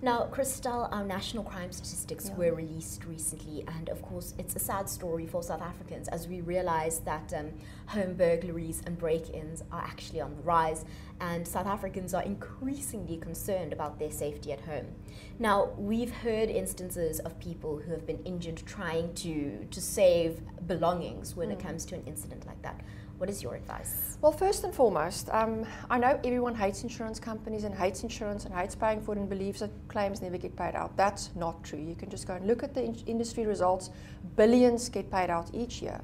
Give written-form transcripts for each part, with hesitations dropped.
Now, Christelle, our national crime statistics were released recently, and of course, it's a sad story for South Africans as we realize that home burglaries and break-ins are actually on the rise, and South Africans are increasingly concerned about their safety at home. Now, we've heard instances of people who have been injured trying to save belongings when it comes to an incident like that. What is your advice? Well, first and foremost, I know everyone hates insurance companies and hates insurance and hates paying for it and believes that claims never get paid out. That's not true. You can just go and look at the industry results. Billions get paid out each year.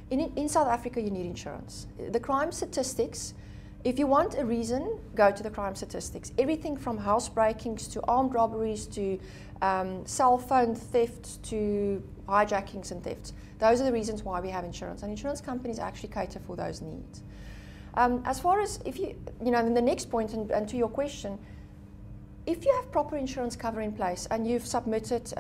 In South Africa, you need insurance. The crime statistics, if you want a reason, go to the crime statistics. Everything from house breakings to armed robberies to cell phone thefts to hijackings and thefts. Those are the reasons why we have insurance, and insurance companies actually cater for those needs. As far as if then the next point, and to your question, if you have proper insurance cover in place and you've submitted,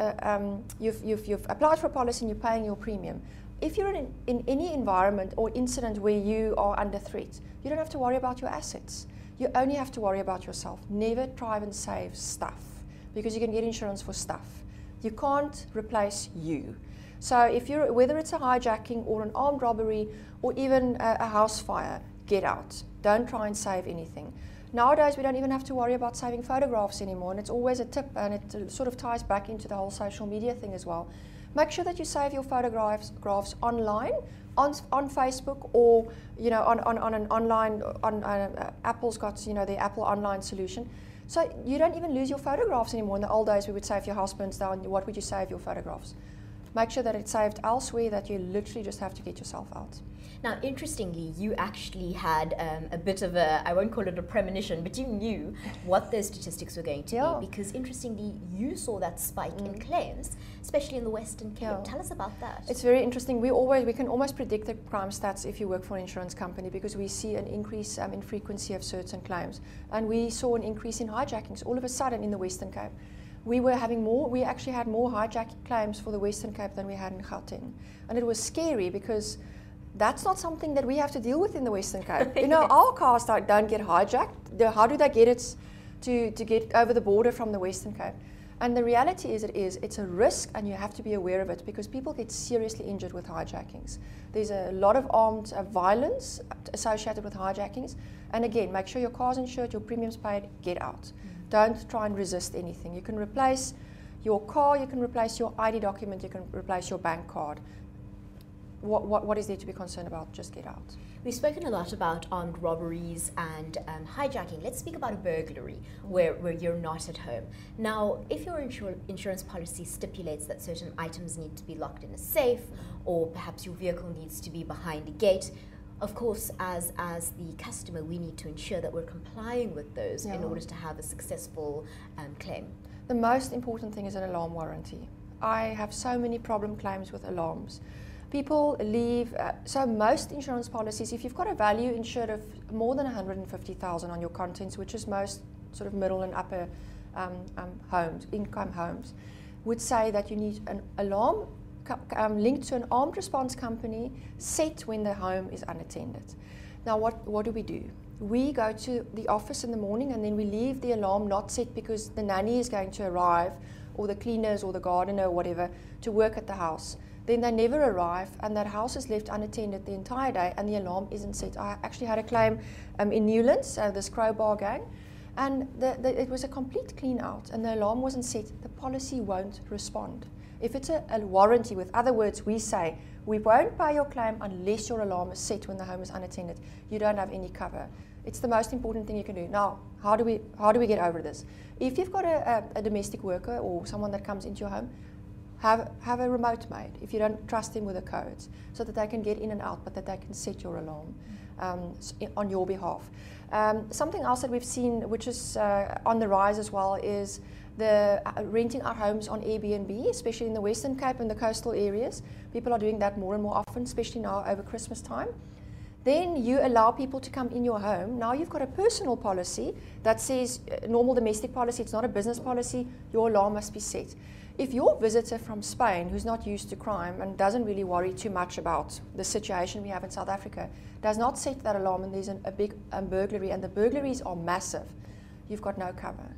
you've applied for a policy and you're paying your premium, if you're in any environment or incident where you are under threat, you don't have to worry about your assets. You only have to worry about yourself. Never try and save stuff, because you can get insurance for stuff. You can't replace you. So if you're, whether it's a hijacking or an armed robbery or even a house fire, get out. Don't try and save anything. Nowadays, we don't even have to worry about saving photographs anymore, and it's always a tip, and it sort of ties back into the whole social media thing as well. Make sure that you save your photographs online, on Facebook, or on an online. Apple's got the Apple online solution, so you don't even lose your photographs anymore. In the old days, we would say if your house burns down, what would you save your photographs? Make sure that it's saved elsewhere, that you literally just have to get yourself out. Now, interestingly, you actually had a bit of a, I won't call it a premonition, but you knew what those statistics were going to be, because interestingly, you saw that spike in claims, especially in the Western Cape. Tell us about that. It's very interesting. We can almost predict the crime stats if you work for an insurance company, because we see an increase in frequency of certain claims. And we saw an increase in hijackings all of a sudden in the Western Cape. We actually had more hijacking claims for the Western Cape than we had in Gauteng. And it was scary, because that's not something that we have to deal with in the Western Cape. Our cars don't get hijacked. How do they get it to get over the border from the Western Cape? And the reality is it's a risk, and you have to be aware of it, because people get seriously injured with hijackings. There's a lot of armed violence associated with hijackings. And again, make sure your car's insured, your premium's paid, get out. Don't try and resist anything. You can replace your car, you can replace your ID document, you can replace your bank card. What is there to be concerned about? Just get out. We've spoken a lot about armed robberies and hijacking. Let's speak about a burglary where you're not at home. Now, if your insurance policy stipulates that certain items need to be locked in a safe, or perhaps your vehicle needs to be behind a gate, of course, as the customer, we need to ensure that we're complying with those in order to have a successful claim. The most important thing is an alarm warranty. I have so many problem claims with alarms. People leave, so most insurance policies, if you've got a value insured of more than 150,000 on your contents, which is most sort of middle and upper income homes, would say that you need an alarm linked to an armed response company set when the home is unattended. Now, what do? We go to the office in the morning, and then we leave the alarm not set because the nanny is going to arrive, or the cleaners or the gardener or whatever, to work at the house. Then they never arrive, and that house is left unattended the entire day, and the alarm isn't set. I actually had a claim in Newlands, this Crowbar gang, and it was a complete clean out, and the alarm wasn't set. The policy won't respond. If it's a warranty, with other words, we say, we won't pay your claim unless your alarm is set when the home is unattended. You don't have any cover. It's the most important thing you can do. Now, how do we get over this? If you've got a domestic worker or someone that comes into your home, have a remote made if you don't trust them with the codes, so that they can get in and out, but that they can set your alarm on your behalf. Something else that we've seen, which is on the rise as well, is the renting our homes on Airbnb, especially in the Western Cape and the coastal areas. People are doing that more and more often, especially now over Christmas time. Then you allow people to come in your home. Now you've got a personal policy that says, normal domestic policy, it's not a business policy, your alarm must be set. If your visitor from Spain, who's not used to crime and doesn't really worry too much about the situation we have in South Africa, does not set that alarm, and there's a big burglary, and the burglaries are massive, you've got no cover.